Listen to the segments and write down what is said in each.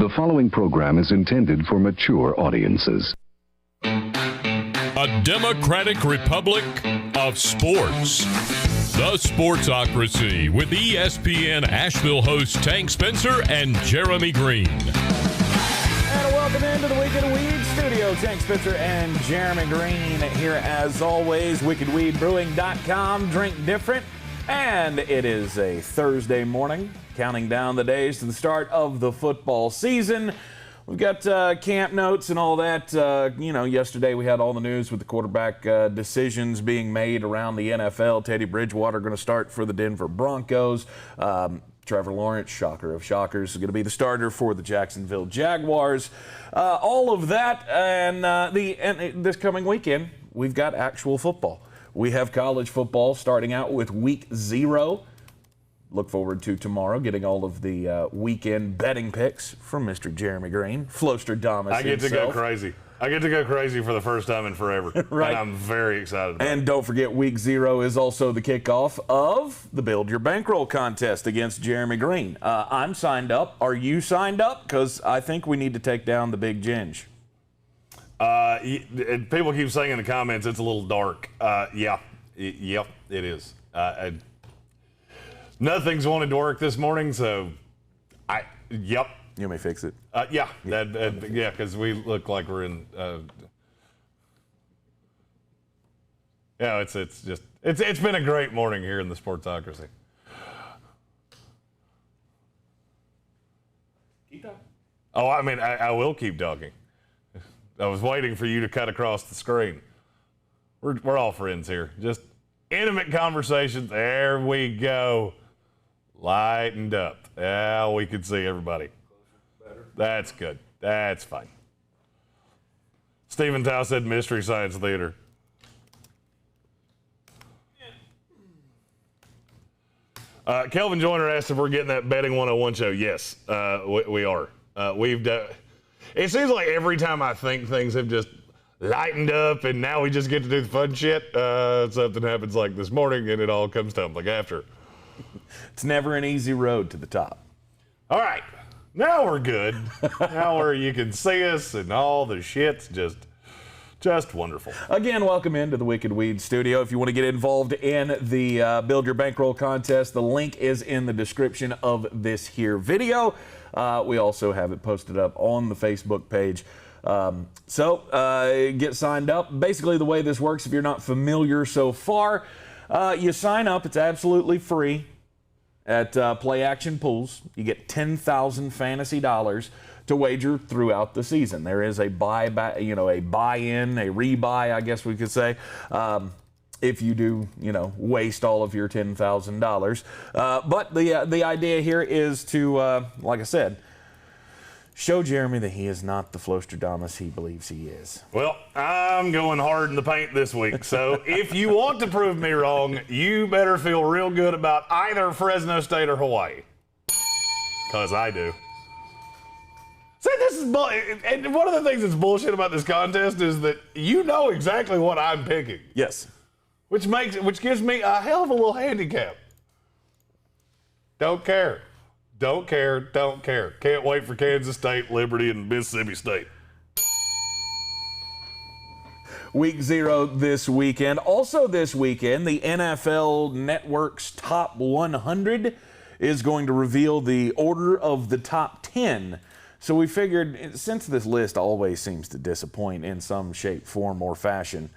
The following program is intended for mature audiences. A democratic republic of sports. The Sportsocracy with ESPN Asheville hosts Tank Spencer and Jeremy Greene. And welcome into the Wicked Weed studio. Tank Spencer and Jeremy Greene here as always. WickedWeedBrewing.com. Drink different. And it is a Thursday morning, counting down the days to the start of the football season. We've got camp notes and all that. Yesterday we had all the news with the quarterback decisions being made around the NFL. Teddy Bridgewater going to start for the Denver Broncos. Trevor Lawrence, shocker of shockers, is going to be the starter for the Jacksonville Jaguars. All of that, and this coming weekend, we've got actual football. We have college football starting out with week 0. Look forward to tomorrow getting all of the weekend betting picks from Mr. Jeremy Greene, Flowstradamus. I get to go crazy. I get to go crazy for the first time in forever. Right. And I'm very excited about it. And don't forget, week 0 is also the kickoff of the Build Your Bankroll contest against Jeremy Greene. I'm signed up. Are you signed up? Because I think we need to take down the Big Ginge. People keep saying in the comments it's a little dark. Yep, it is. Nothing's wanted to work this morning, so yep. You may fix it. Yeah, because we look like we're in. It's been a great morning here in the Sportsocracy. Keep talking. Oh, I mean, I will keep talking. I was waiting for you to cut across the screen. We're all friends here. Just intimate conversations. There we go. Lightened up. Yeah, we can see everybody. Better. That's good. That's fine. Stephen Tao said Mystery Science Theater. Kelvin Joyner asked if we're getting that Betting 101 show. Yes, we are. We've done. It seems like every time I think things have just lightened up and now we just get to do the fun shit, something happens like this morning and it all comes tumbling after. It's never an easy road to the top. All right, now we're good. Now where you can see us and all the shit's just wonderful. Again, welcome into the Wicked Weed studio. If you want to get involved in the Build Your Bankroll contest, the link is in the description of this here video. We also have it posted up on the Facebook page. So get signed up. Basically, the way this works, if you're not familiar so far, you sign up. It's absolutely free at Play Action Pools. You get 10,000 fantasy dollars to wager throughout the season. There is a buy-in, a rebuy, I guess we could say. If you do, waste all of your $10,000. But the idea here is to, like I said, show Jeremy that he is not the Flowstradamus he believes he is. Well, I'm going hard in the paint this week, so if you want to prove me wrong, you better feel real good about either Fresno State or Hawaii. Because I do. See, this is and one of the things that's bullshit about this contest is that you know exactly what I'm picking. Yes. Which gives me a hell of a little handicap. Don't care. Don't care. Don't care. Can't wait for Kansas State, Liberty, and Mississippi State. Week 0 this weekend. Also this weekend, the NFL Network's Top 100 is going to reveal the order of the top 10. So we figured, since this list always seems to disappoint in some shape, form, or fashion,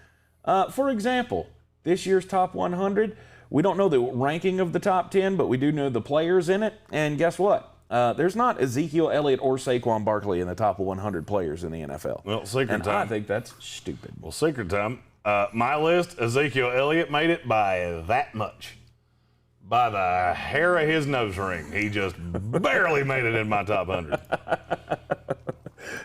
for example, this year's Top 100, we don't know the ranking of the top 10, but we do know the players in it. And guess what? There's not Ezekiel Elliott or Saquon Barkley in the top 100 players in the NFL. Well, secret time. I think that's stupid. Well, secret time. My list, Ezekiel Elliott made it by that much. By the hair of his nose ring. He just barely made it in my top 100.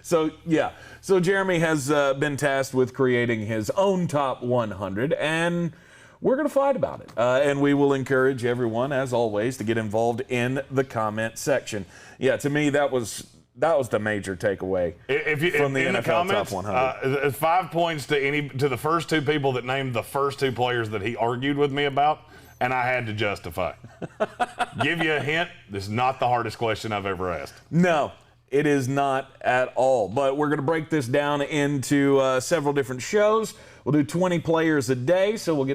So, yeah. So Jeremy has been tasked with creating his own top 100, and we're going to fight about it. And we will encourage everyone, as always, to get involved in the comment section. Yeah, to me, that was the major takeaway from the NFL comments, Top 100. 5 points to the first two people that named the first two players that he argued with me about, and I had to justify. Give you a hint, this is not the hardest question I've ever asked. No. It is not at all. But we're going to break this down into several different shows. We'll do 20 players a day, so we'll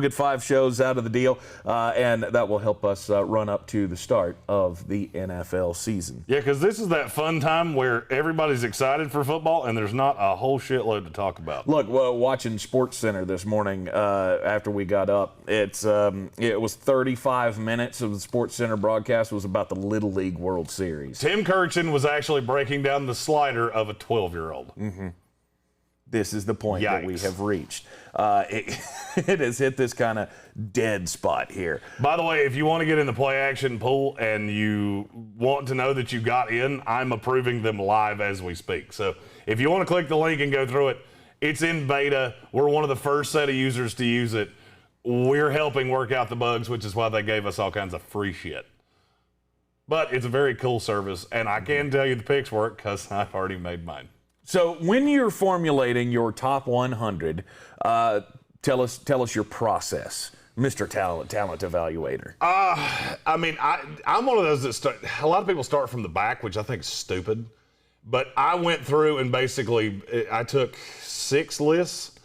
get 5 shows out of the deal, and that will help us run up to the start of the NFL season. Yeah, because this is that fun time where everybody's excited for football, and there's not a whole shitload to talk about. Look, watching SportsCenter this morning after we got up, it was 35 minutes of the SportsCenter broadcast was about the Little League World Series. Tim Kirchin was actually breaking down the slider of a 12-year-old. Mm-hmm. This is the point that we Yikes. have reached. It has hit this kind of dead spot here. By the way, if you want to get in the play action pool and you want to know that you got in, I'm approving them live as we speak. So if you want to click the link and go through it, it's in beta. We're one of the first set of users to use it. We're helping work out the bugs, which is why they gave us all kinds of free shit. But it's a very cool service, and I can tell you the picks work because I've already made mine. So when you're formulating your top 100, tell us your process, Mr. Talent Evaluator. I'm one of those that a lot of people start from the back, which I think is stupid. But I went through and basically I took 6 lists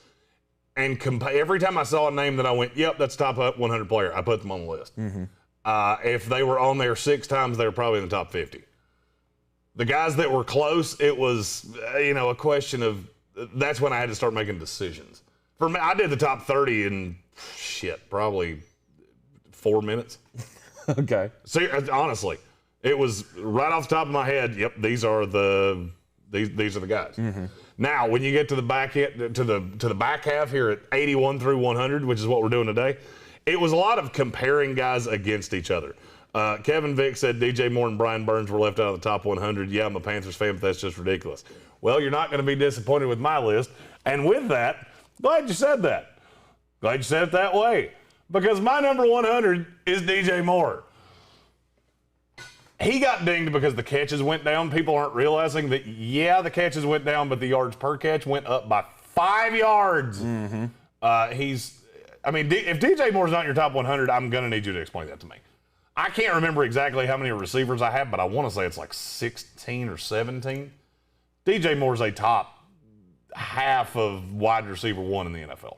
and every time I saw a name that I went, yep, that's top 100 player, I put them on the list. Mm-hmm. If they were on there 6 times, they were probably in the top 50. The guys that were close, it was, a question of, that's when I had to start making decisions. For me, I did the top 30 in, probably 4 minutes. Okay. See, honestly, it was right off the top of my head, yep, these are the guys. Mm-hmm. Now, when you get to the back to the back half here at 81 through 100, which is what we're doing today, it was a lot of comparing guys against each other. Kevin Vick said DJ Moore and Brian Burns were left out of the top 100. Yeah, I'm a Panthers fan, but that's just ridiculous. Well, you're not going to be disappointed with my list. And with that, glad you said that. Glad you said it that way. Because my number 100 is DJ Moore. He got dinged because the catches went down. People aren't realizing that, yeah, the catches went down, but the yards per catch went up by 5 yards. Mm-hmm. If DJ Moore's not in your top 100, I'm going to need you to explain that to me. I can't remember exactly how many receivers I have, but I want to say it's like 16 or 17. DJ Moore's a top half of wide receiver 1 in the NFL.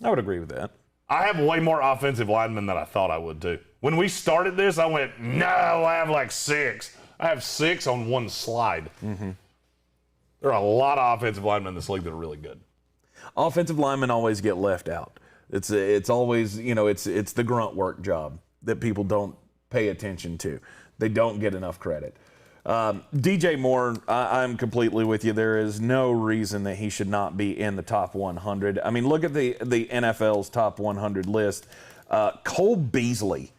I would agree with that. I have way more offensive linemen than I thought I would, too. When we started this, I went, no, I have like 6. I have 6 on one slide. Mm-hmm. There are a lot of offensive linemen in this league that are really good. Offensive linemen always get left out. It's always, it's the grunt work job that people don't pay attention to. They don't get enough credit. DJ Moore, I'm completely with you. There is no reason that he should not be in the top 100. I mean, look at the NFL's top 100 list. Cole Beasley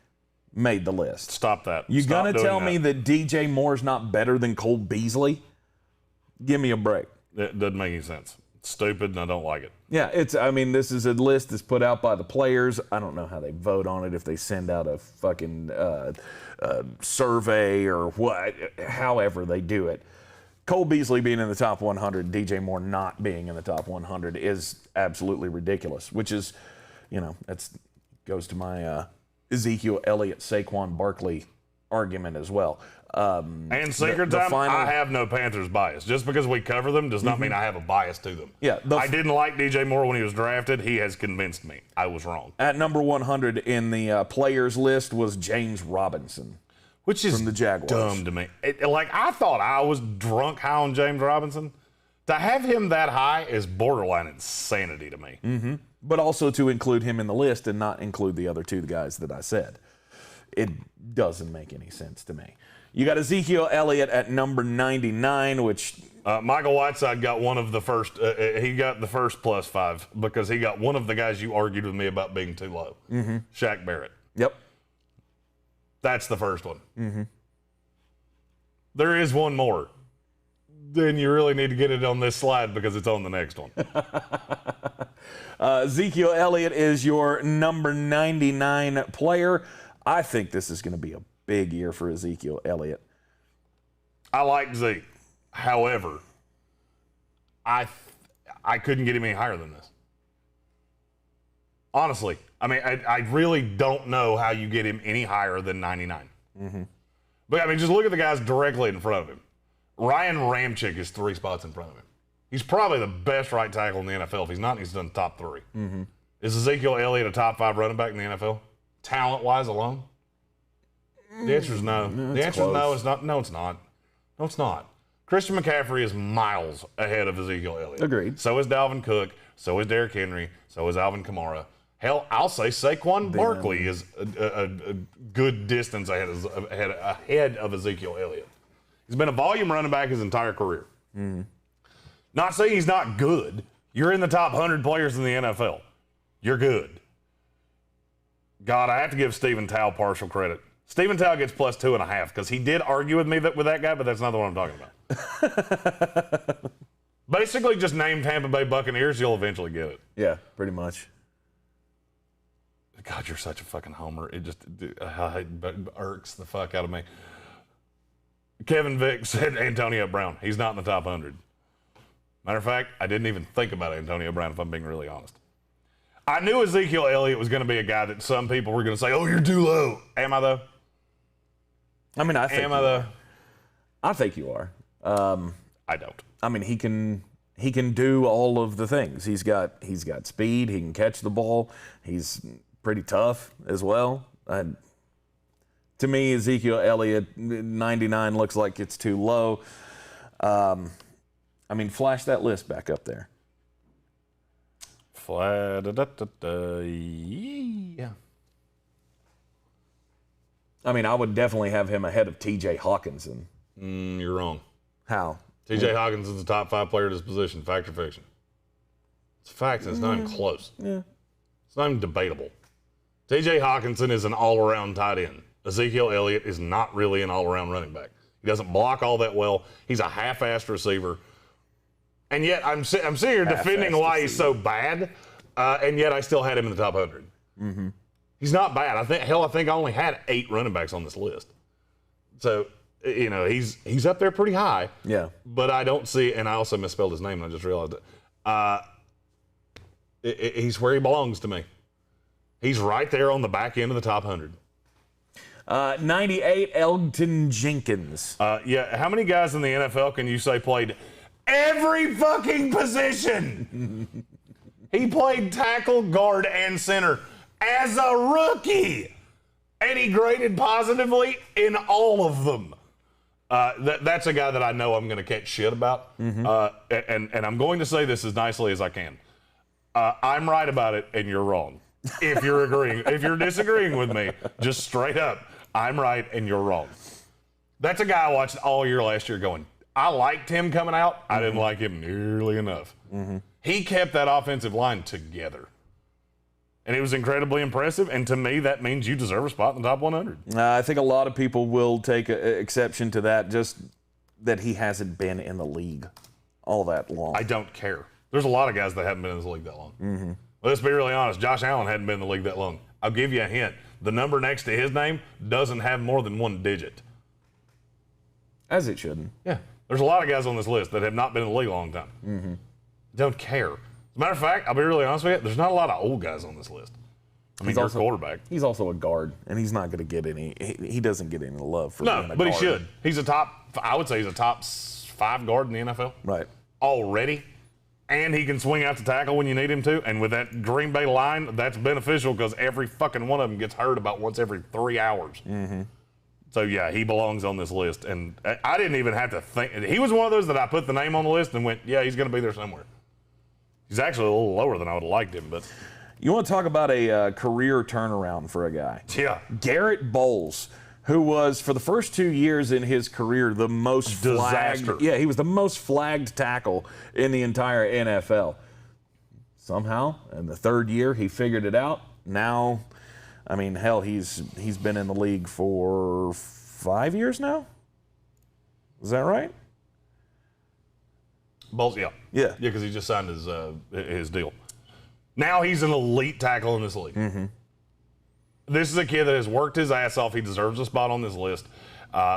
made the list. Stop that. You gonna tell me that DJ Moore's not better than Cole Beasley? Give me a break. It doesn't make any sense. It's stupid, and I don't like it. Yeah, this is a list that's put out by the players. I don't know how they vote on it, if they send out a fucking survey or what, however they do it. Cole Beasley being in the top 100, DJ Moore not being in the top 100 is absolutely ridiculous, which is, that goes to my Ezekiel Elliott, Saquon Barkley argument as well. And secret time, I have no Panthers bias. Just because we cover them does not mean I have a bias to them. Yeah, I didn't like DJ Moore when he was drafted. He has convinced me. I was wrong. At number 100 in the players list was James Robinson, which is from the Jaguars. Dumb to me. I thought I was drunk high on James Robinson. To have him that high is borderline insanity to me. Mm-hmm. But also to include him in the list and not include the other 2 guys that I said. It doesn't make any sense to me. You got Ezekiel Elliott at number 99, which... Michael Whiteside got one of the first... he got the first +5 because he got one of the guys you argued with me about being too low. Mm-hmm. Shaq Barrett. Yep. That's the first one. Mm-hmm. There is one more. Then you really need to get it on this slide because it's on the next one. Ezekiel Elliott is your number 99 player. I think this is going to be a big year for Ezekiel Elliott. I like Zeke. However, I couldn't get him any higher than this. Honestly. I really don't know how you get him any higher than 99. Mm-hmm. But, I mean, just look at the guys directly in front of him. Ryan Ramczyk is 3 spots in front of him. He's probably the best right tackle in the NFL. If he's not, he's done the top 3. Mm-hmm. Is Ezekiel Elliott a top 5 running back in the NFL? Talent-wise alone? The answer is no. The answer is no, it's not. No, it's not. No, it's not. Christian McCaffrey is miles ahead of Ezekiel Elliott. Agreed. So is Dalvin Cook. So is Derrick Henry. So is Alvin Kamara. Hell, I'll say Saquon Barkley is a good distance ahead of Ezekiel Elliott. He's been a volume running back his entire career. Mm-hmm. Not saying he's not good. You're in the top 100 players in the NFL. You're good. God, I have to give Stephen Tao partial credit. Stephen Tao gets plus 2.5 because he did argue with me with that guy, but that's not the one I'm talking about. Basically, just name Tampa Bay Buccaneers, you'll eventually get it. Yeah, pretty much. God, you're such a fucking homer. It just irks the fuck out of me. Kevin Vick said Antonio Brown. He's not in the top 100. Matter of fact, I didn't even think about Antonio Brown, if I'm being really honest. I knew Ezekiel Elliott was going to be a guy that some people were going to say, oh, you're too low. Am I, though? I mean, I think Am I, though? I think you are. I don't. I mean, he can do all of the things. He's got speed. He can catch the ball. He's pretty tough as well. To me, Ezekiel Elliott, 99 looks like it's too low. I mean, flash that list back up there. Yeah. I mean, I would definitely have him ahead of Tj Hawkinson. You're wrong. How? Tj Hawkinson's the top 5 player at his position. Fact or fiction? It's a fact, and it's not even close. Yeah. It's not even debatable. Tj Hawkinson is an all-around tight end. Ezekiel Elliott is not really an all-around running back. He doesn't block all that well. He's a half-assed receiver. And yet I'm sitting here defending why he's so bad, and yet I still had him in the top 100. Mm-hmm. He's not bad. I think I only had 8 running backs on this list. So, you know, he's up there pretty high. Yeah. But I don't see, and I also misspelled his name, and I just realized it. He's where he belongs to me. He's right there on the back end of the top 100. 98, Elton Jenkins. Yeah, how many guys in the NFL can you say played every fucking position? He played tackle, guard, and center as a rookie. And he graded positively in all of them. That's a guy that I know I'm going to catch shit about. Mm-hmm. And I'm going to say this as nicely as I can. I'm right about it, and you're wrong. If you're disagreeing with me, just straight up, I'm right and you're wrong. That's a guy I watched all year last year going, I liked him coming out. I didn't like him nearly enough. Mm-hmm. He kept that offensive line together. And it was incredibly impressive. And to me, that means you deserve a spot in the top 100. I think a lot of people will take exception to that, just that he hasn't been in the league all that long. I don't care. There's a lot of guys that haven't been in the league that long. Mm-hmm. Let's be really honest. Josh Allen hadn't been in the league that long. I'll give you a hint. The number next to his name doesn't have more than 1 digit. As it shouldn't. Yeah. There's a lot of guys on this list that have not been in the league a long time. Mm-hmm. Don't care. As a matter of fact, I'll be really honest with you, there's not a lot of old guys on this list. I mean, he's quarterback. He's also a guard, and he's not going to get any. He doesn't get any love for being a guard. But he should. I would say he's a top 5 guard in the NFL. Right. Already. And he can swing out to tackle when you need him to. And with that Green Bay line, that's beneficial because every fucking one of them gets hurt about once every 3 hours. Mm-hmm. So, yeah, he belongs on this list. And I didn't even have to think. He was one of those that I put the name on the list and went, yeah, he's going to be there somewhere. He's actually a little lower than I would have liked him. But you want to talk about a career turnaround for a guy? Yeah. Garrett Bowles, who was, for the first 2 years in his career, the most disaster. Yeah, he was the most flagged tackle in the entire NFL. Somehow, in the 3rd year, he figured it out. Now, I mean, hell, he's been in the league for 5 years now? Is that right? Bowles, yeah. Yeah. Yeah, because he just signed his deal. Now he's an elite tackle in this league. Mm-hmm. This is a kid that has worked his ass off. He deserves a spot on this list.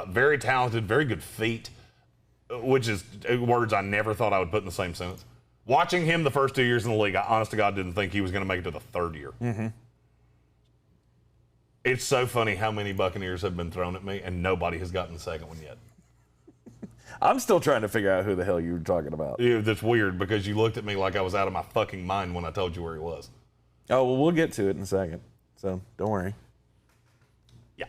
Very talented, very good feet, which is words I never thought I would put in the same sentence. Watching him the first 2 years in the league, I honest to God didn't think he was going to make it to the 3rd year. Mm-hmm. It's so funny how many Buccaneers have been thrown at me, and nobody has gotten the second one yet. I'm still trying to figure out who the hell you were talking about. Yeah, that's weird because you looked at me like I was out of my fucking mind when I told you where he was. Oh, well, we'll get to it in a second, so don't worry. Yeah.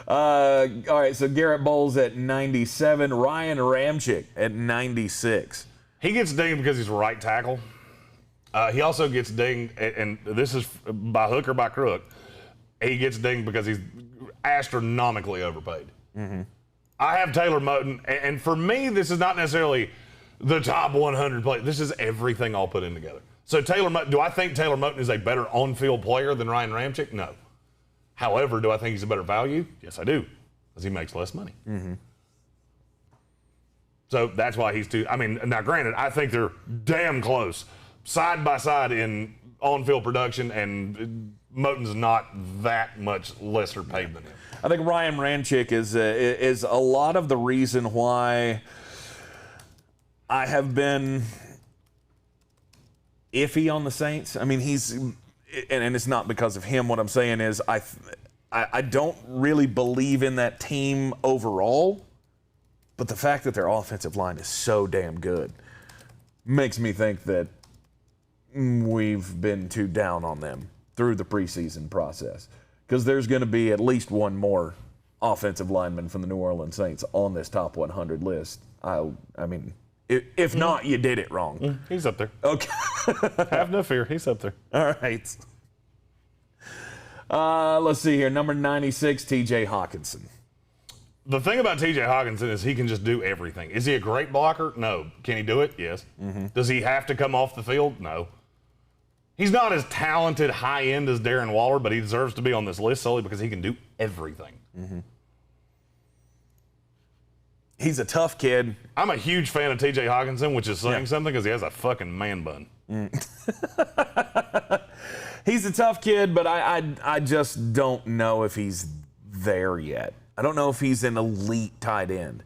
All right, so Garrett Bowles at 97, Ryan Ramczyk at 96. He gets dinged because he's a right tackle. He also gets dinged, and this is by hook or by crook, he gets dinged because he's astronomically overpaid. Mm-hmm. I have Taylor Moton, and for me, this is not necessarily the top 100 players. This is everything all put in together. So do I think Taylor Moton is a better on-field player than Ryan Ramczyk? No. However, do I think he's a better value? Yes, I do, because he makes less money. Mm-hmm. So that's why he's now granted, I think they're damn close, side by side in on-field production, and Moton's not that much lesser paid than him. I think Ryan Ramczyk is a lot of the reason why I have been iffy on the Saints. I mean, and it's not because of him. What I'm saying is I don't really believe in that team overall, but the fact that their offensive line is so damn good makes me think that we've been too down on them through the preseason process. Because there's going to be at least one more offensive lineman from the New Orleans Saints on this top 100 list. I mean, if not, you did it wrong. He's up there. Okay. Have no fear. He's up there. All right. Let's see here. Number 96, Tj Hawkinson. The thing about Tj Hawkinson is he can just do everything. Is he a great blocker? No. Can he do it? Yes. Mm-hmm. Does he have to come off the field? No. He's not as talented high-end as Darren Waller, but he deserves to be on this list solely because he can do everything. Mm-hmm. He's a tough kid. I'm a huge fan of Tj Hawkinson, which is saying something because he has a fucking man bun. He's a tough kid, but I just don't know if he's there yet. I don't know if he's an elite tight end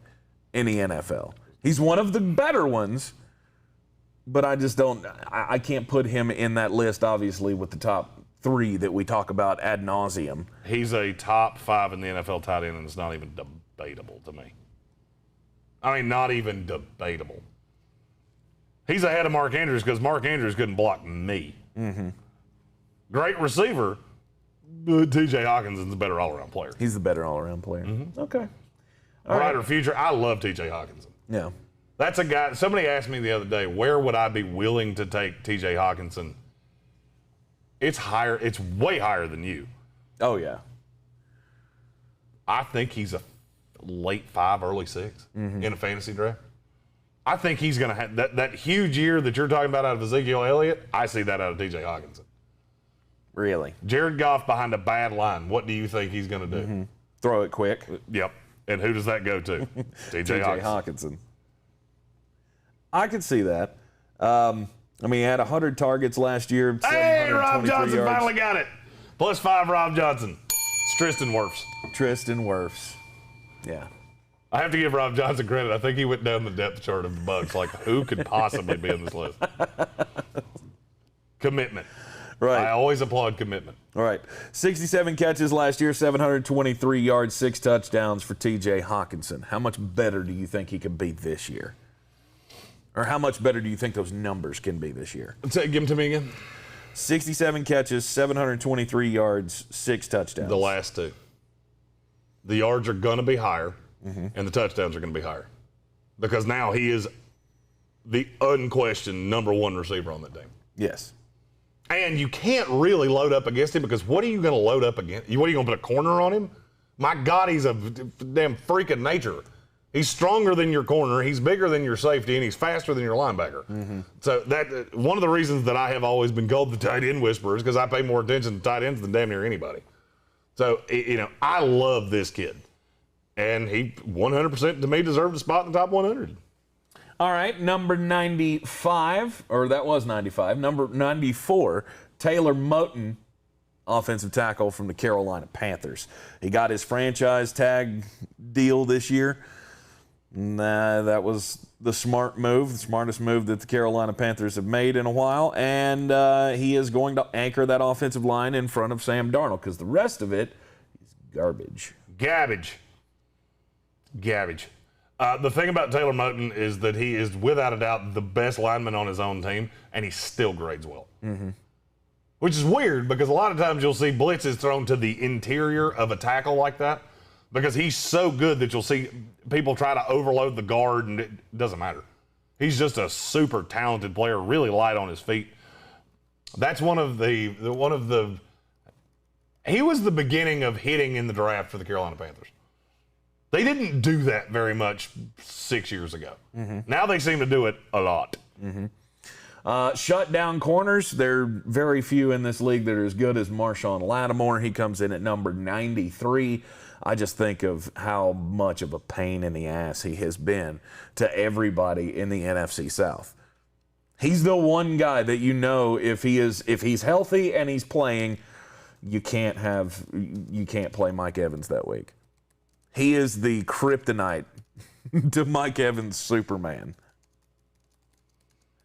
in the NFL. He's one of the better ones, but I just don't. I can't put him in that list, obviously, with the top three that we talk about ad nauseum. He's a top 5 in the NFL tight end, and it's not even debatable to me. I mean, not even debatable. He's ahead of Mark Andrews because Mark Andrews couldn't block me. Mm-hmm. Great receiver, but Tj Hawkinson's a better all-around player. He's the better all-around player. Mm-hmm. Okay. Brighter future. I love Tj Hawkinson. Yeah. That's a guy. Somebody asked me the other day, where would I be willing to take Tj Hawkinson? It's higher. It's way higher than you. Oh, yeah. I think he's a late 5, early 6 in a fantasy draft. I think he's going to have that huge year that you're talking about out of Ezekiel Elliott. I see that out of Tj Hawkinson. Really? Jared Goff behind a bad line. What do you think he's going to do? Mm-hmm. Throw it quick. Yep. And who does that go to? Tj Hawkinson. I could see that. I mean, he had 100 targets last year. Hey, Rob Johnson yards. Finally got it. +5, Rob Johnson. It's Tristan Wirfs. Tristan Wirfs. Yeah. I have to give Rob Johnson credit. I think he went down the depth chart of the Bucs. Like, who could possibly be in this list? Commitment. Right. I always applaud commitment. All right. 67 catches last year, 723 yards, 6 touchdowns for Tj Hawkinson. How much better do you think he can be this year? Or how much better do you think those numbers can be this year? Give them to me again. 67 catches, 723 yards, 6 touchdowns. The last 2. The yards are going to be higher, and the touchdowns are going to be higher. Because now he is the unquestioned number 1 receiver on that team. Yes. And you can't really load up against him because what are you going to load up against? What are you going to put a corner on him? My God, he's a damn freak of nature. He's stronger than your corner, he's bigger than your safety, and he's faster than your linebacker. Mm-hmm. So that one of the reasons that I have always been called the tight end whisperer is because I pay more attention to tight ends than damn near anybody. So, I love this kid. And he 100% to me deserved a spot in the top 100. All right, number 95, or that was 95, number 94, Taylor Moton, offensive tackle from the Carolina Panthers. He got his franchise tag deal this year. Nah, that was the smart move, the smartest move that the Carolina Panthers have made in a while, and he is going to anchor that offensive line in front of Sam Darnold because the rest of it is garbage. Gabbage. The thing about Taylor Moton is that he is, without a doubt, the best lineman on his own team, and he still grades well. Mm-hmm. Which is weird because a lot of times you'll see blitzes thrown to the interior of a tackle like that because he's so good that you'll see people try to overload the guard, and it doesn't matter. He's just a super talented player, really light on his feet. That's one of the he was the beginning of hitting in the draft for the Carolina Panthers. They didn't do that very much 6 years ago. Mm-hmm. Now they seem to do it a lot. Mm-hmm. Shut down corners. There are very few in this league that are as good as Marshawn Lattimore. He comes in at number 93. I just think of how much of a pain in the ass he has been to everybody in the NFC South. He's the one guy that you know if he's healthy and he's playing, you can't play Mike Evans that week. He is the kryptonite to Mike Evans' Superman.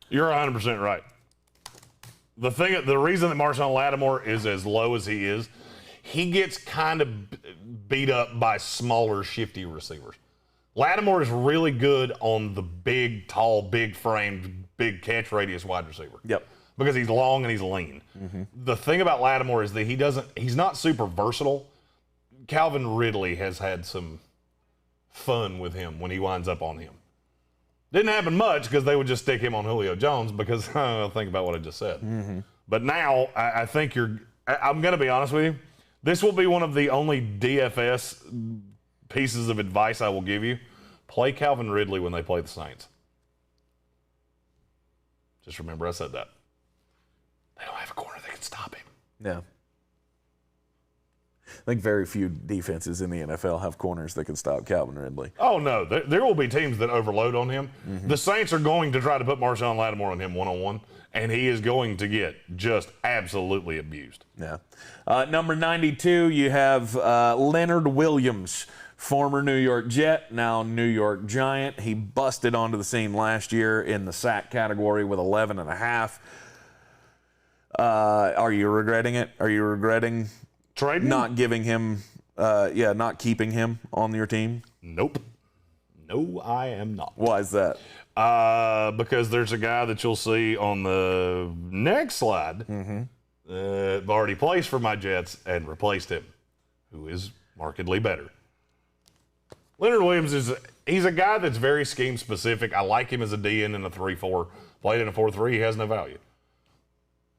You're 100% right. The reason that Marshawn Lattimore is as low as he is, he gets kind of beat up by smaller, shifty receivers. Lattimore is really good on the big, tall, big-framed, big catch radius wide receiver. Yep. Because he's long and he's lean. Mm-hmm. The thing about Lattimore is that he's not super versatile. Calvin Ridley has had some fun with him when he winds up on him. Didn't happen much because they would just stick him on Julio Jones because think about what I just said. Mm-hmm. But now I think I'm going to be honest with you. This will be one of the only DFS pieces of advice I will give you. Play Calvin Ridley when they play the Saints. Just remember I said that. They don't have a corner that can stop him. Yeah. I think very few defenses in the NFL have corners that can stop Calvin Ridley. Oh, no. There will be teams that overload on him. Mm-hmm. The Saints are going to try to put Marshawn Lattimore on him one-on-one, and he is going to get just absolutely abused. Yeah. Number 92, you have Leonard Williams, former New York Jet, now New York Giant. He busted onto the scene last year in the sack category with 11.5. Are you regretting it? Are you regretting trading? Not giving him, not keeping him on your team? Nope. No, I am not. Why is that? Because there's a guy that you'll see on the next slide already placed for my Jets and replaced him, who is markedly better. Leonard Williams he's a guy that's very scheme specific. I like him as a DN in a 3-4. Played in a 4-3, he has no value.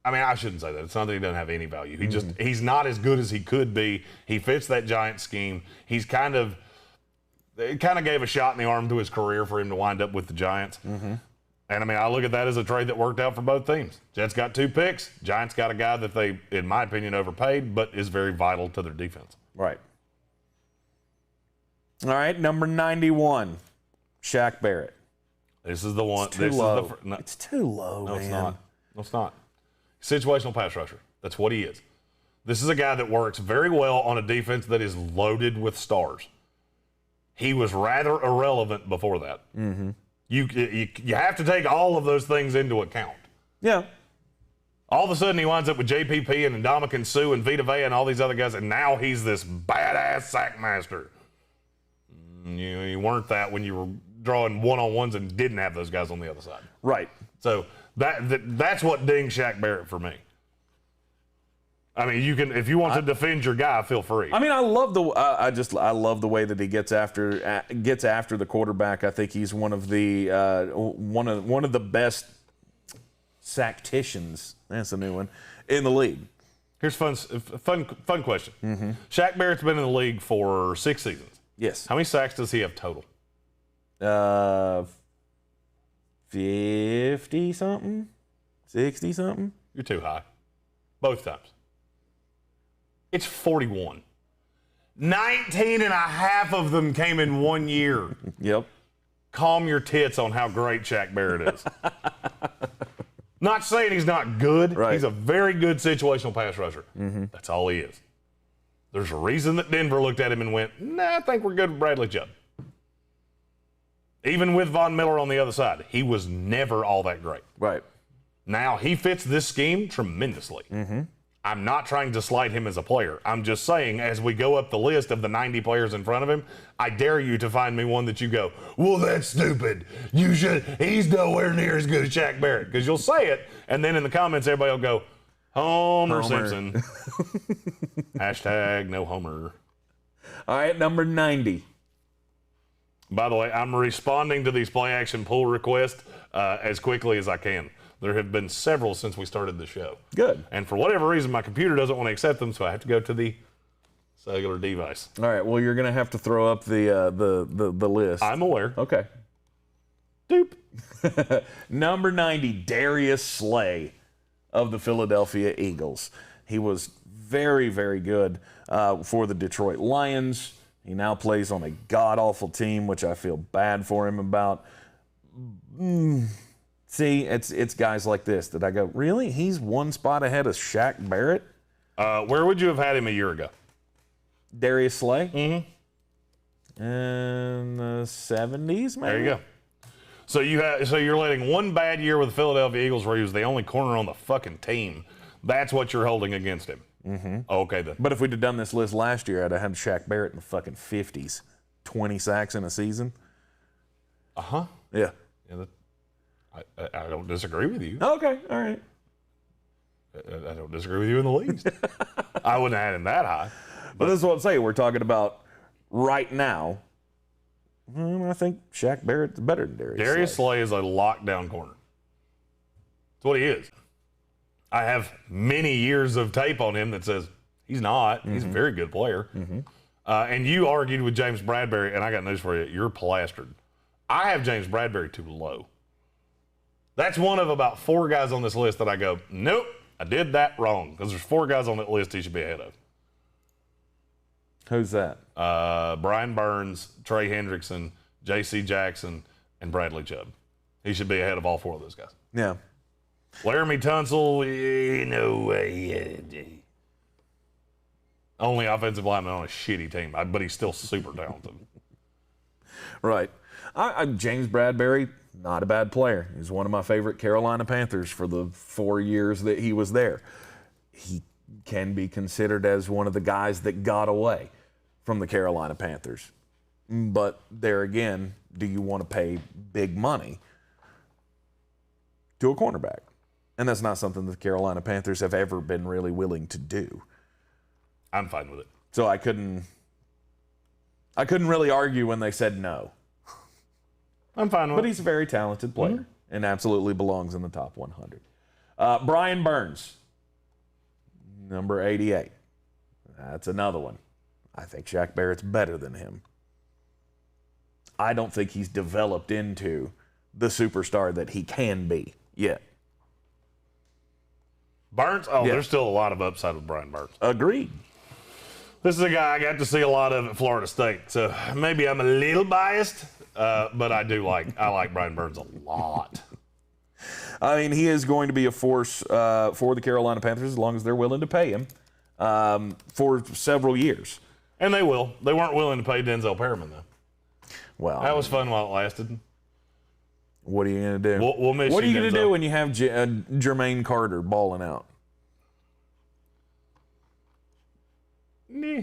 I mean, I shouldn't say that. It's not that he doesn't have any value. He's not as good as he could be. He fits that Giant scheme. It kind of gave a shot in the arm to his career for him to wind up with the Giants. Mm-hmm. And, I mean, I look at that as a trade that worked out for both teams. Jets got 2 picks. Giants got a guy that they, in my opinion, overpaid, but is very vital to their defense. Right. All right, number 91, Shaq Barrett. This is the one. It's too low. It's too low, no, man. It's not. No, it's not. Situational pass rusher. That's what he is. This is a guy that works very well on a defense that is loaded with stars. He was rather irrelevant before that. Mm-hmm. You have to take all of those things into account. Yeah. All of a sudden, he winds up with JPP and Ndamukong Suh and Vita Vea and all these other guys, and now he's this badass sack master. You weren't that when you were drawing one-on-ones and didn't have those guys on the other side. Right. So that's what dings Shaq Barrett for me. I mean, you can, if you want to defend your guy, feel free. I mean, I love the way that he gets after the quarterback. I think he's one of the best sacticians. That's a new one in the league. Here's fun question. Mm-hmm. Shaq Barrett's been in the league for 6 seasons. Yes. How many sacks does he have total? 50-something, 60-something. You're too high. Both times. It's 41. 19 and a half of them came in 1 year. Yep. Calm your tits on how great Shaq Barrett is. Not saying he's not good. Right. He's a very good situational pass rusher. Mm-hmm. That's all he is. There's a reason that Denver looked at him and went, nah, I think we're good with Bradley Chubb. Even with Von Miller on the other side, he was never all that great. Right. Now, he fits this scheme tremendously. Mm-hmm. I'm not trying to slight him as a player. I'm just saying, as we go up the list of the 90 players in front of him, I dare you to find me one that you go, well, that's stupid. He's nowhere near as good as Shaq Barrett. Because you'll say it, and then in the comments, everybody will go, Homer. Simpson. Hashtag no Homer. All right, number 90. By the way, I'm responding to these play action pull requests as quickly as I can. There have been several since we started the show. Good. And for whatever reason, my computer doesn't want to accept them, so I have to go to the cellular device. All right, well, you're going to have to throw up the list. I'm aware. Okay. Doop. Number 90, Darius Slay of the Philadelphia Eagles. He was very, very good for the Detroit Lions. He now plays on a god-awful team, which I feel bad for him about. See, it's guys like this that I go, really? He's one spot ahead of Shaq Barrett? Where would you have had him a year ago? Darius Slay? Mm-hmm. In the 70s, maybe? There you go. So you're letting one bad year with the Philadelphia Eagles where he was the only corner on the fucking team. That's what you're holding against him. Mm-hmm. Okay, then. But if we'd have done this list last year, I'd have had Shaq Barrett in the fucking 50s. 20 sacks in a season. Uh-huh. Yeah. I don't disagree with you. Okay, all right. I don't disagree with you in the least. I wouldn't have had him that high. But this is what I'm saying. We're talking about right now. I think Shaq Barrett's better than Darius Slay. Darius Slay is a lockdown corner. That's what he is. I have many years of tape on him that says he's not. Mm-hmm. He's a very good player. Mm-hmm. And you argued with James Bradbury, and I got news for you. You're plastered. I have James Bradbury too low. That's one of about 4 guys on this list that I go, nope, I did that wrong. Because there's 4 guys on that list he should be ahead of. Who's that? Brian Burns, Trey Hendrickson, J.C. Jackson, and Bradley Chubb. He should be ahead of all 4 of those guys. Yeah. Laramie Tunsil, only offensive lineman on a shitty team, but he's still super talented. Right. James Bradbury, not a bad player. He's one of my favorite Carolina Panthers for the 4 years that he was there. He can be considered as one of the guys that got away from the Carolina Panthers. But there again, do you want to pay big money to a cornerback? And that's not something that the Carolina Panthers have ever been really willing to do. I'm fine with it. So I couldn't really argue when they said no. I'm fine with it. But he's a very talented player and absolutely belongs in the top 100. Brian Burns, number 88. That's another one. I think Shaq Barrett's better than him. I don't think he's developed into the superstar that he can be yet. Burns? Oh, yeah. There's still a lot of upside with Brian Burns. Agreed. This is a guy I got to see a lot of at Florida State, so maybe I'm a little biased, but I like Brian Burns a lot. I mean, he is going to be a force for the Carolina Panthers as long as they're willing to pay him for several years. And they will. They weren't willing to pay Denzel Perriman, though. Well, that was fun while it lasted. What are you going to do? We'll miss what are you going to Denzel. do when you have Jermaine Carter balling out? Nah.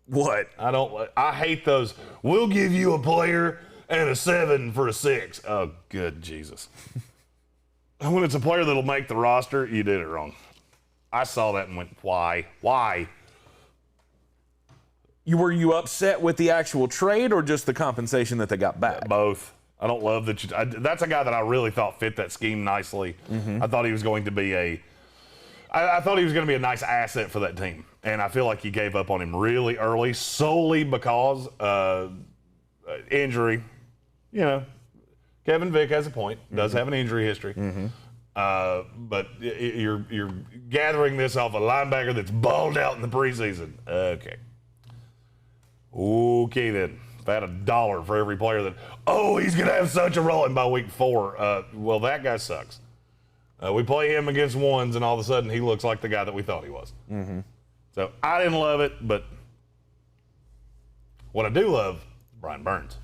What? I hate those. We'll give you a player and a 7 for a 6. Oh, good Jesus. When it's a player that'll make the roster, you did it wrong. I saw that and went, why? Why? Were you upset with the actual trade or just the compensation that they got back? Both. I don't love that. That's a guy that I really thought fit that scheme nicely. Mm-hmm. I thought he was going to be I thought he was going to be a nice asset for that team. And I feel like he gave up on him really early, solely because injury. You know, Kevin Vick has a point. Does have an injury history. Mm-hmm. But you're gathering this off a linebacker that's balled out in the preseason. Okay then. If I had $1 for every player that, he's going to have such a role, and by week 4, well, that guy sucks. We play him against ones, and all of a sudden he looks like the guy that we thought he was. Mm-hmm. So I didn't love it, but what I do love is Brian Burns.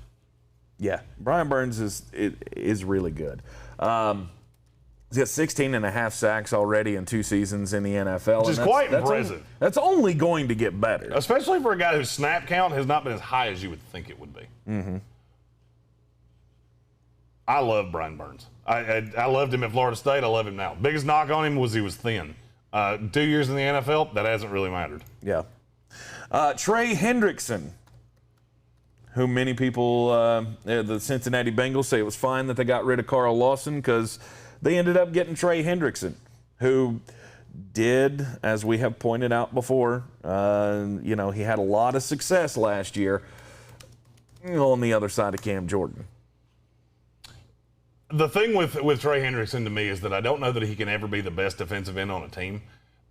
Yeah, Brian Burns is really good. He's got 16.5 sacks already in 2 seasons in the NFL. Which is quite impressive. That's only going to get better. Especially for a guy whose snap count has not been as high as you would think it would be. Mm-hmm. I love Brian Burns. I loved him at Florida State. I love him now. Biggest knock on him was he was thin. 2 years in the NFL, that hasn't really mattered. Yeah. Trey Hendrickson, who many people, the Cincinnati Bengals, say it was fine that they got rid of Carl Lawson because they ended up getting Trey Hendrickson, who did, as we have pointed out before, he had a lot of success last year on the other side of Cam Jordan. The thing with Trey Hendrickson to me is that I don't know that he can ever be the best defensive end on a team.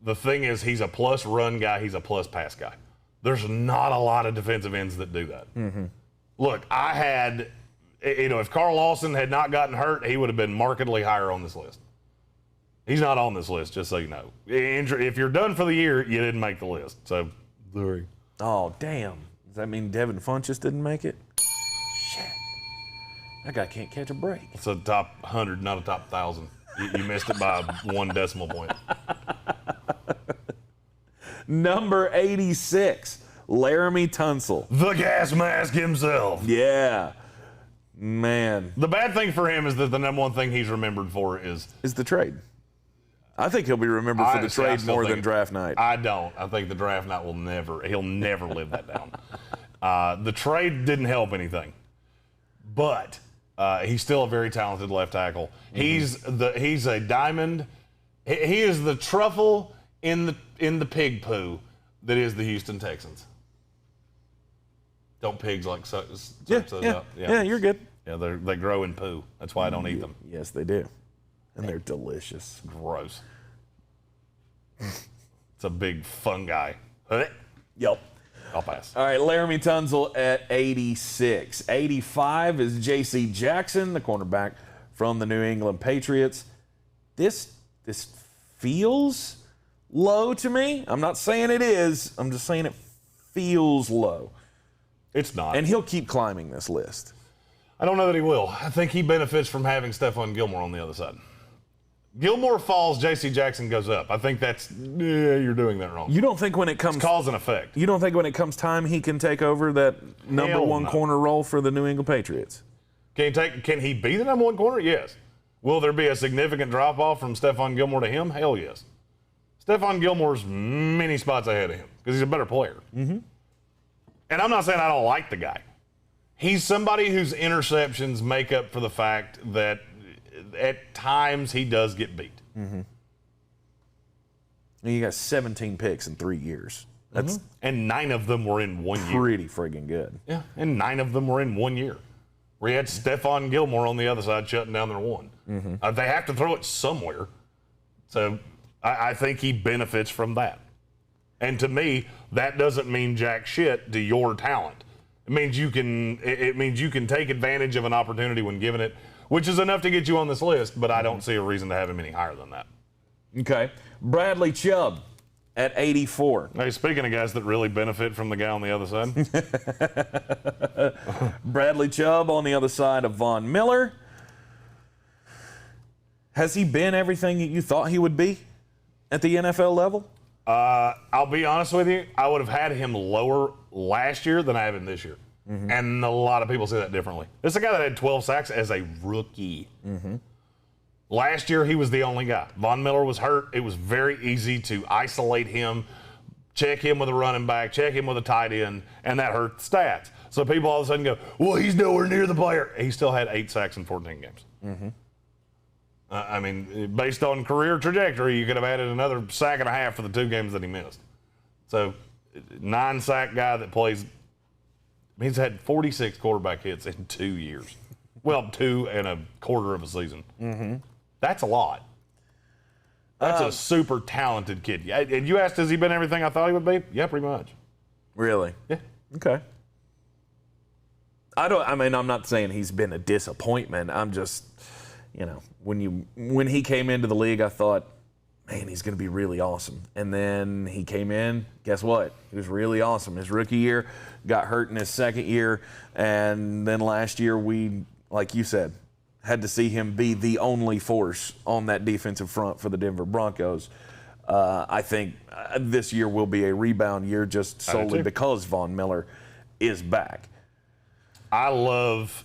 The thing is, he's a plus run guy, he's a plus pass guy. There's not a lot of defensive ends that do that. Mm-hmm. Look, if Carl Lawson had not gotten hurt, he would have been markedly higher on this list. He's not on this list, just so you know. If you're done for the year, you didn't make the list. So, sorry. Oh, damn. Does that mean Devin Funchess didn't make it? Shit. That guy can't catch a break. It's a top 100, not a top 1,000. You missed it by 1 decimal point. Number 86, Laramie Tunsil. The gas mask himself. Yeah. Man. The bad thing for him is that the number one thing he's remembered for is the trade. I think he'll be remembered for the trade more than draft night. I don't. I think the draft night he'll never live that down. The trade didn't help anything. But he's still a very talented left tackle. Mm-hmm. He's a diamond. He is the truffle in the pig poo that is the Houston Texans. Don't pigs like suck those up? Yeah, you're good. Yeah, they grow in poo. That's why I don't eat them. Yes, they do. And they're delicious. Gross. It's a big fungi. Yep. I'll pass. All right, Laramie Tunsil at 86. 85 is J.C. Jackson, the cornerback from the New England Patriots. This feels low to me. I'm not saying it is. I'm just saying it feels low. It's not. And he'll keep climbing this list. I don't know that he will. I think he benefits from having Stephon Gilmore on the other side. Gilmore falls, J.C. Jackson goes up. I think you're doing that wrong. You don't think when it comes... It's cause and effect. You don't think when it comes time he can take over that number one corner role for the New England Patriots? Can he be the number one corner? Yes. Will there be a significant drop-off from Stephon Gilmore to him? Hell yes. Stephon Gilmore's many spots ahead of him because he's a better player. Mm-hmm. And I'm not saying I don't like the guy. He's somebody whose interceptions make up for the fact that at times he does get beat. Mm-hmm. And you got 17 picks in 3 years. That's and 9 of them were in 1 year. Pretty friggin' good. Yeah, and 9 of them were in 1 year. We had Stephon Gilmore on the other side shutting down their one. Mm-hmm. They have to throw it somewhere. So I think he benefits from that. And to me, that doesn't mean jack shit to your talent. It means you can take advantage of an opportunity when given it, which is enough to get you on this list, but I don't see a reason to have him any higher than that. Okay. Bradley Chubb at 84. Hey, speaking of guys that really benefit from the guy on the other side. Bradley Chubb on the other side of Von Miller. Has he been everything that you thought he would be at the NFL level? I'll be honest with you. I would have had him lower last year than I have him this year. Mm-hmm. And a lot of people say that differently. This is a guy that had 12 sacks as a rookie. Mm-hmm. Last year, he was the only guy. Von Miller was hurt. It was very easy to isolate him, check him with a running back, check him with a tight end, and that hurt the stats. So people all of a sudden go, well, he's nowhere near the player. He still had 8 sacks in 14 games. Mm-hmm. I mean, based on career trajectory, you could have added another sack and a half for the 2 games that he missed. So, 9-sack guy that plays, he's had 46 quarterback hits in 2 years. Well, 2 and a quarter of a season. Mm-hmm. That's a lot. That's a super talented kid. And you asked, has he been everything I thought he would be? Yeah, pretty much. Really? Yeah. Okay. I'm not saying he's been a disappointment. I'm just, when he came into the league, I thought, man, he's going to be really awesome. And then he came in, guess what? He was really awesome. His rookie year, got hurt in his second year, and then last year we, like you said, had to see him be the only force on that defensive front for the Denver Broncos. I think this year will be a rebound year just solely because Von Miller is back. I love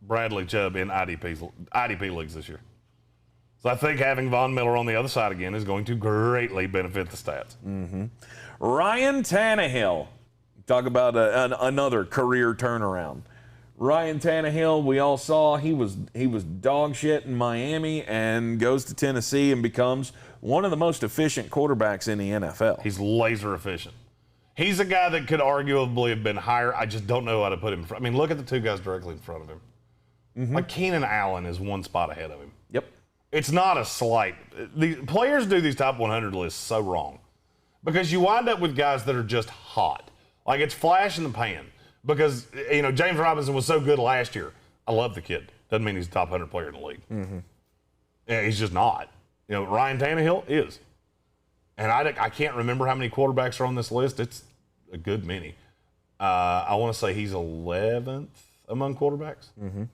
Bradley Chubb in IDP leagues this year. So I think having Von Miller on the other side again is going to greatly benefit the stats. Mm-hmm. Ryan Tannehill. Talk about another career turnaround. Ryan Tannehill, we all saw he was dog shit in Miami and goes to Tennessee and becomes one of the most efficient quarterbacks in the NFL. He's laser efficient. He's a guy that could arguably have been higher. I just don't know how to put him in front. I mean, look at the two guys directly in front of him. Mm-hmm. Like Keenan Allen is one spot ahead of him. Yep. It's not a slight. The players do these top 100 lists so wrong because you wind up with guys that are just hot. Like it's flash in the pan. Because, James Robinson was so good last year. I love the kid. Doesn't mean he's a top 100 player in the league. Mm-hmm. Yeah, he's just not. Ryan Tannehill is. And I can't remember how many quarterbacks are on this list. It's a good many. I want to say he's 11th among quarterbacks. Mm-hmm.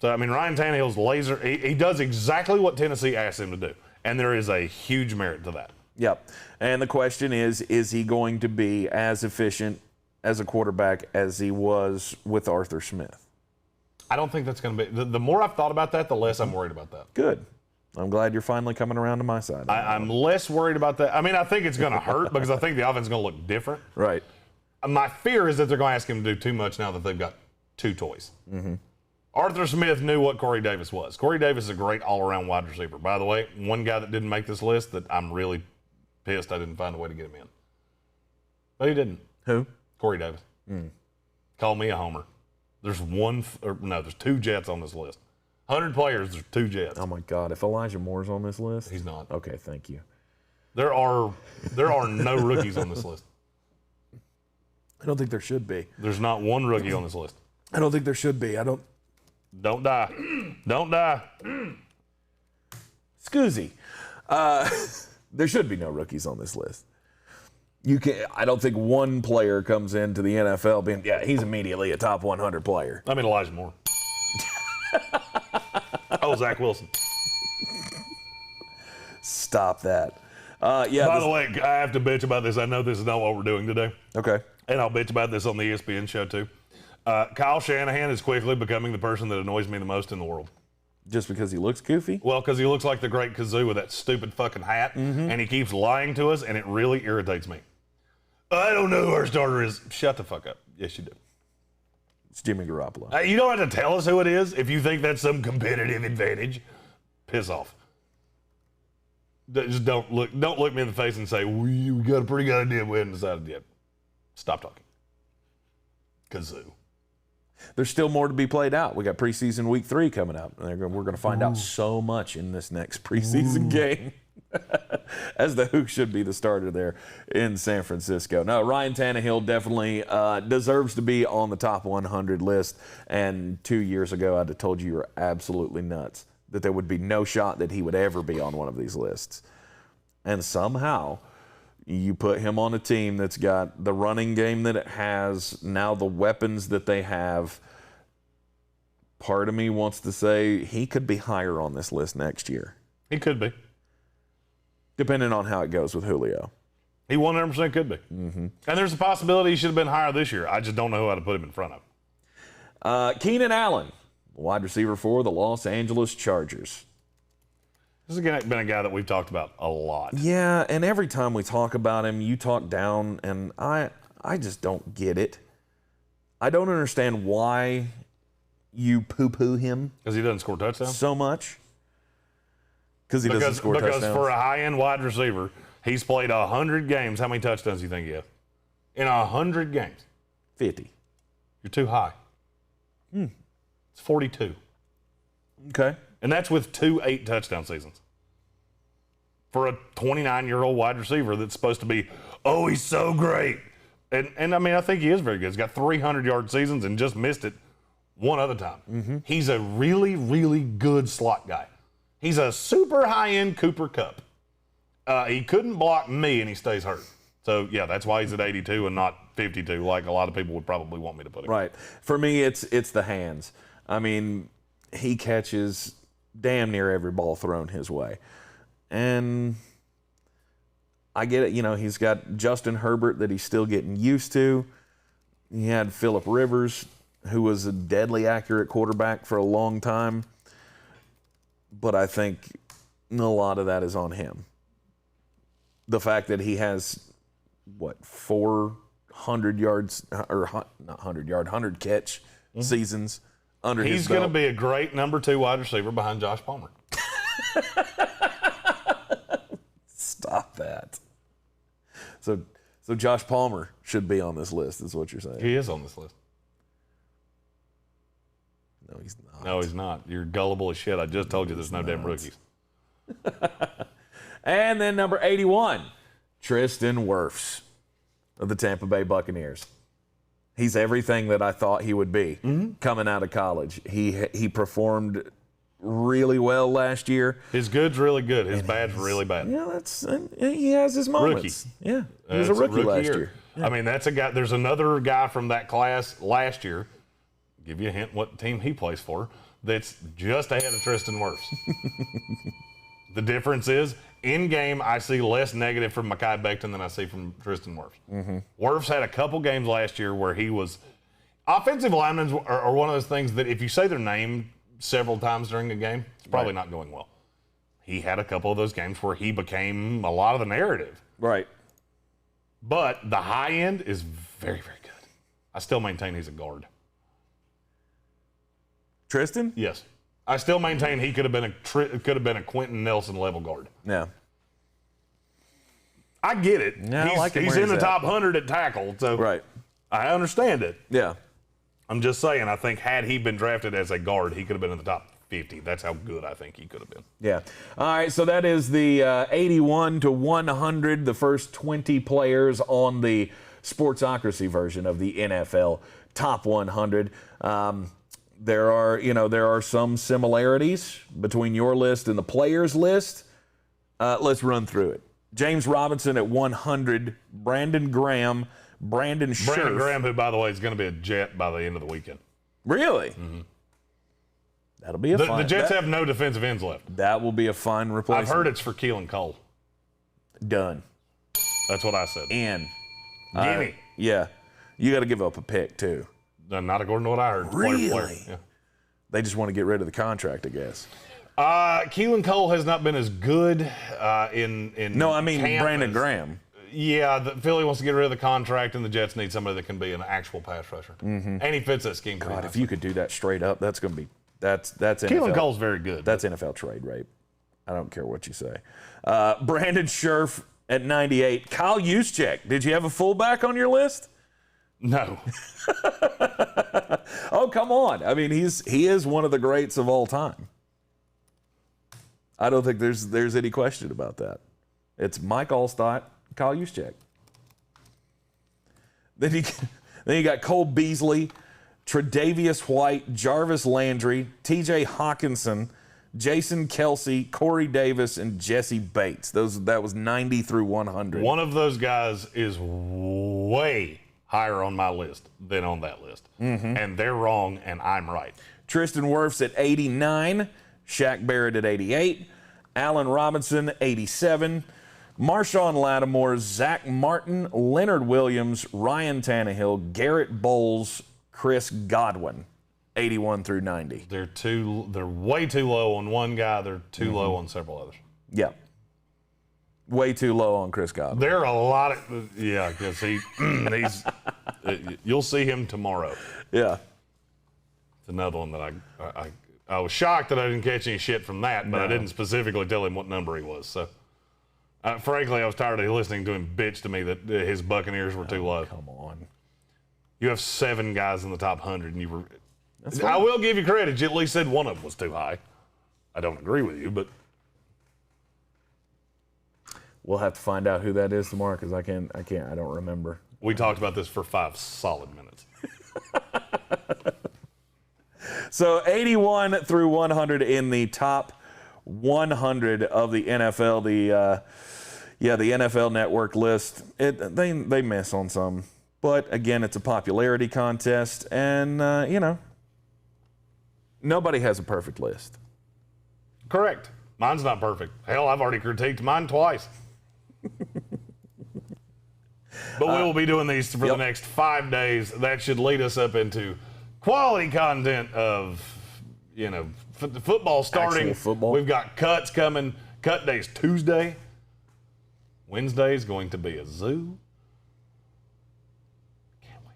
So, Ryan Tannehill's laser. He does exactly what Tennessee asked him to do. And there is a huge merit to that. Yep. And the question is he going to be as efficient as a quarterback as he was with Arthur Smith? I don't think that's going to be. The more I've thought about that, the less I'm worried about that. Good. I'm glad you're finally coming around to my side. I'm less worried about that. I think it's going to hurt because I think the offense is going to look different. Right. My fear is that they're going to ask him to do too much now that they've got two toys. Mm-hmm. Arthur Smith knew what Corey Davis was. Corey Davis is a great all-around wide receiver. By the way, one guy that didn't make this list that I'm really pissed I didn't find a way to get him in. But he didn't. Who? Corey Davis. Call me a homer. There's there's two Jets on this list. 100 players, there's two Jets. Oh my God! If Elijah Moore's on this list, he's not. Okay, thank you. There are no rookies on this list. I don't think there should be. There's not one rookie on this list. I don't think there should be. Don't die. Don't die. Scoozy. There should be no rookies on this list. I don't think one player comes into the NFL being, he's immediately a top 100 player. Elijah Moore. Zach Wilson. Stop that. By the way, I have to bitch about this. I know this is not what we're doing today. Okay. And I'll bitch about this on the ESPN show too. Kyle Shanahan is quickly becoming the person that annoys me the most in the world. Just because he looks goofy? Well, because he looks like the great Kazoo with that stupid fucking hat, and he keeps lying to us, and it really irritates me. I don't know who our starter is. Shut the fuck up. Yes, you do. It's Jimmy Garoppolo. You don't have to tell us who it is if you think that's some competitive advantage. Piss off. Just don't look me in the face and say, we got a pretty good idea. We haven't decided yet. Stop talking. Kazoo. There's still more to be played out. We got preseason week 3 coming up. And we're going to find out so much in this next preseason game. As who should be the starter there in San Francisco. No, Ryan Tannehill definitely deserves to be on the top 100 list. And 2 years ago, I'd have told you were absolutely nuts that there would be no shot that he would ever be on one of these lists. And somehow you put him on a team that's got the running game that it has, now the weapons that they have. Part of me wants to say he could be higher on this list next year. He could be. Depending on how it goes with Julio. He 100% could be. Mm-hmm. And there's a possibility he should have been higher this year. I just don't know how to put him in front of. Keenan Allen, wide receiver for the Los Angeles Chargers. This has been a guy that we've talked about a lot. Yeah, and every time we talk about him, you talk down, and I just don't get it. I don't understand why you poo-poo him. Because he doesn't score touchdowns? So much. Because he doesn't score touchdowns. Because for a high-end wide receiver, he's played 100 games. How many touchdowns do you think he has? In 100 games? 50. You're too high. It's 42. Okay. And that's with 2 8-touchdown seasons. For a 29-year-old wide receiver that's supposed to be, he's so great. And I think he is very good. He's got 300-yard seasons and just missed it one other time. Mm-hmm. He's a really, really good slot guy. He's a super high-end Cooper Kupp. He couldn't block me, and he stays hurt. So, yeah, that's why he's at 82 and not 52, like a lot of people would probably want me to put him. Right. For me, it's the hands. I mean, he catches damn near every ball thrown his way. And I get it. You know, he's got Justin Herbert that he's still getting used to. He had Phillip Rivers, who was a deadly accurate quarterback for a long time. But I think a lot of that is on him. The fact that he has, 400 yards, or not 100 catch seasons under his belt. He's going to be a great number 2 wide receiver behind Josh Palmer. Stop that. So Josh Palmer should be on this list, is what you're saying. He is on this list. No, he's not. No, he's not. You're gullible as shit. I just told you there's no damn rookies. And then number 81, Tristan Wirfs of the Tampa Bay Buccaneers. He's everything that I thought he would be coming out of college. He performed really well last year. His good's really good. His bad's really bad. Yeah, he has his moments. Rookie. Yeah, he was a rookie last year. Yeah. I mean, that's a guy. There's another guy from that class last year. Give you a hint what team he plays for. That's just ahead of Tristan Wirfs. The difference is, in game, I see less negative from Mekhi Becton than I see from Tristan Wirfs. Wirfs had a couple games last year where he was. Offensive linemen are one of those things that if you say their name several times during a game, it's probably not going well. He had a couple of those games where he became a lot of the narrative. Right. But the high end is very, very good. I still maintain he's a guard. Tristan? Yes. I still maintain he could have been a Quentin Nelson level guard. Yeah. I get it. Yeah, he's in the top 100 at tackle, so right. I understand it. Yeah. I'm just saying, I think had he been drafted as a guard, he could have been in the top 50. That's how good I think he could have been. Yeah. All right, so that is the 81 to 100, the first 20 players on the Sportsocracy version of the NFL Top 100. There are some similarities between your list and the players' list. Let's run through it. James Robinson at 100, Brandon Graham, Brandon Scherf. Brandon Graham, who, by the way, is going to be a Jet by the end of the weekend. Really? Mm-hmm. That'll be fun. The Jets have no defensive ends left. That will be a fine replacement. I've heard it's for Keelan Cole. Done. That's what I said. And Gimme. Yeah. You got to give up a pick, too. Not according to what I heard. Really? Player. Yeah. They just want to get rid of the contract, I guess. Keelan Cole has not been as good in No, I mean camp Brandon Graham. Yeah, Philly wants to get rid of the contract, and the Jets need somebody that can be an actual pass rusher. Mm-hmm. And he fits that scheme. God, if you could do that straight up, that's going to be that's Keelan NFL. Cole's very good. That's NFL trade rape. I don't care what you say. Brandon Scherf at 98. Kyle Juszczyk. Did you have a fullback on your list? No. Oh, come on. I mean, he is one of the greats of all time. I don't think there's any question about that. It's Mike Allstott, Kyle Juszczyk. Then you got Cole Beasley, Tre'Davious White, Jarvis Landry, Tj Hawkinson, Jason Kelsey, Corey Davis, and Jesse Bates. That was 90 through 100. One of those guys is way higher on my list than on that list. Mm-hmm. And they're wrong, and I'm right. Tristan Wirfs at 89, Shaq Barrett at 88, Allen Robinson 87, Marshawn Lattimore, Zach Martin, Leonard Williams, Ryan Tannehill, Garrett Bowles, Chris Godwin, 81 through 90. They're way too low on one guy. They're too low on several others. Yeah. Way too low on Chris Godwin. There are a lot of because he's you'll see him tomorrow. Yeah. It's another one that I was shocked that I didn't catch any shit from that, but I didn't specifically tell him what number he was. So, frankly, I was tired of listening to him bitch to me that his Buccaneers were too low. Come on. You have 7 guys in the top 100, and you were. I will give you credit. You at least said one of them was too high. I don't agree with you, but. We'll have to find out who that is tomorrow because I don't remember. We talked about this for 5 solid minutes. So 81 through 100 in the top 100 of the NFL. The NFL Network list. They miss on some, but again, it's a popularity contest, and nobody has a perfect list. Correct. Mine's not perfect. Hell, I've already critiqued mine twice. But we will be doing these for the next 5 days. That should lead us up into quality content of, football starting. Actual football. We've got cuts coming. Cut day's Tuesday. Wednesday is going to be a zoo. Can't wait.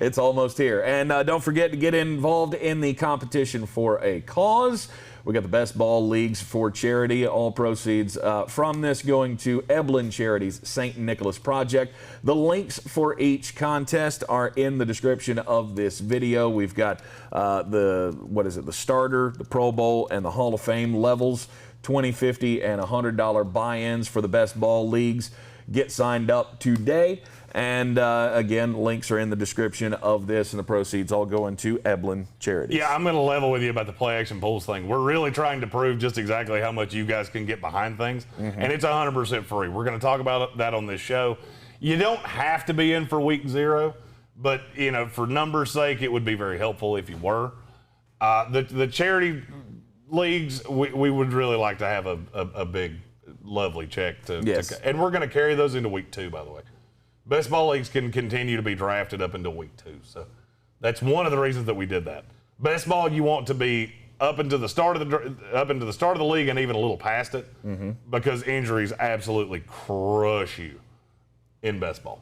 It's almost here. And don't forget to get involved in the competition for a cause. We got the best ball leagues for charity. All proceeds from this going to Eblin Charities St. Nicholas Project. The links for each contest are in the description of this video. We've got the starter, the Pro Bowl, and the Hall of Fame levels. $20, $50, and $100 buy-ins for the best ball leagues. Get signed up today. And again, links are in the description of this, and the proceeds all go into Eblin Charities. Yeah, I'm going to level with you about the play action pools thing. We're really trying to prove just exactly how much you guys can get behind things, and it's 100% free. We're going to talk about that on this show. You don't have to be in for week 0, but for numbers' sake, it would be very helpful if you were. The charity leagues, we would really like to have a big, lovely check and we're going to carry those into week 2, by the way. Best ball leagues can continue to be drafted up until week 2, so that's one of the reasons that we did that. Best ball, you want to be up into the start of the league and even a little past it, because injuries absolutely crush you in best ball.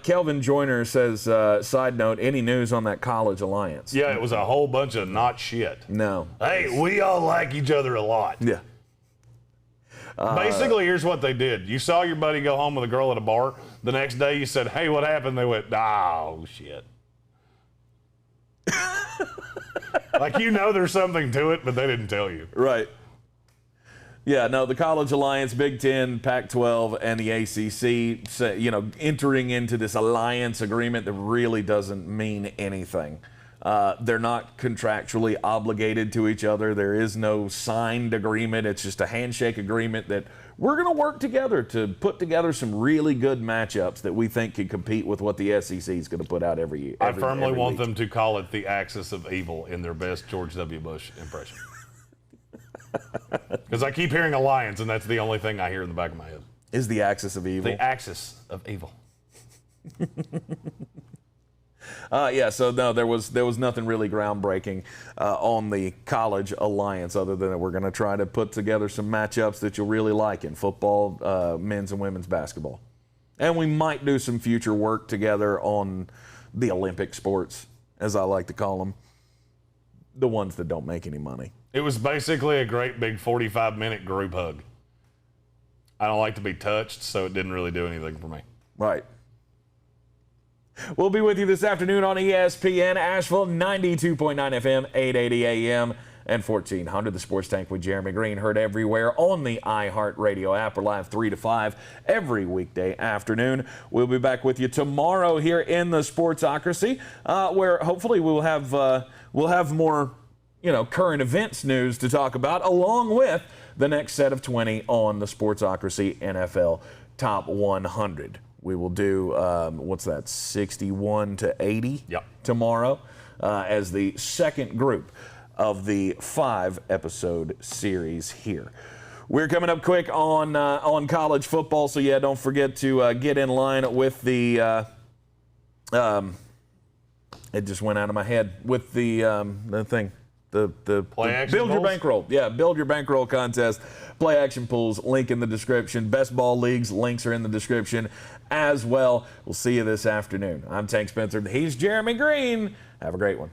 Kelvin Joyner says, side note, any news on that college alliance? Yeah, it was a whole bunch of not shit. No. Hey, we all like each other a lot. Yeah. Basically, here's what they did. You saw your buddy go home with a girl at a bar. The next day, you said, hey, what happened? They went, oh, shit. Like, there's something to it, but they didn't tell you. Right. Yeah, no, the College Alliance, Big Ten, Pac-12, and the ACC, entering into this alliance agreement that really doesn't mean anything. They're not contractually obligated to each other. There is no signed agreement. It's just a handshake agreement that we're going to work together to put together some really good matchups that we think can compete with what the SEC is going to put out every year. I firmly want them to call it the axis of evil in their best George W. Bush impression. Because I keep hearing alliance, and that's the only thing I hear in the back of my head. Is the axis of evil. The axis of evil. So no, there was nothing really groundbreaking on the College Alliance, other than that we're going to try to put together some matchups that you'll really like in football, men's and women's basketball. And we might do some future work together on the Olympic sports, as I like to call them, the ones that don't make any money. It was basically a great big 45-minute group hug. I don't like to be touched, so it didn't really do anything for me. Right. We'll be with you this afternoon on ESPN Asheville, 92.9 FM, 880 AM, and 1400. The Sports Tank with Jeremy Greene, heard everywhere on the iHeartRadio app. We're live 3 to 5 every weekday afternoon. We'll be back with you tomorrow here in the Sportsocracy, where hopefully we'll have more current events news to talk about, along with the next set of 20 on the Sportsocracy NFL Top 100. We will do, 61 to 80 tomorrow as the second group of the 5-episode series here. We're coming up quick on college football, so don't forget to get in line with the it just went out of my head, with the thing. The build your bankroll. Build your bankroll contest. Play action pools, link in the description. Best ball leagues, links are in the description as well. We'll see you this afternoon. I'm Tank Spencer. He's Jeremy Greene. Have a great one.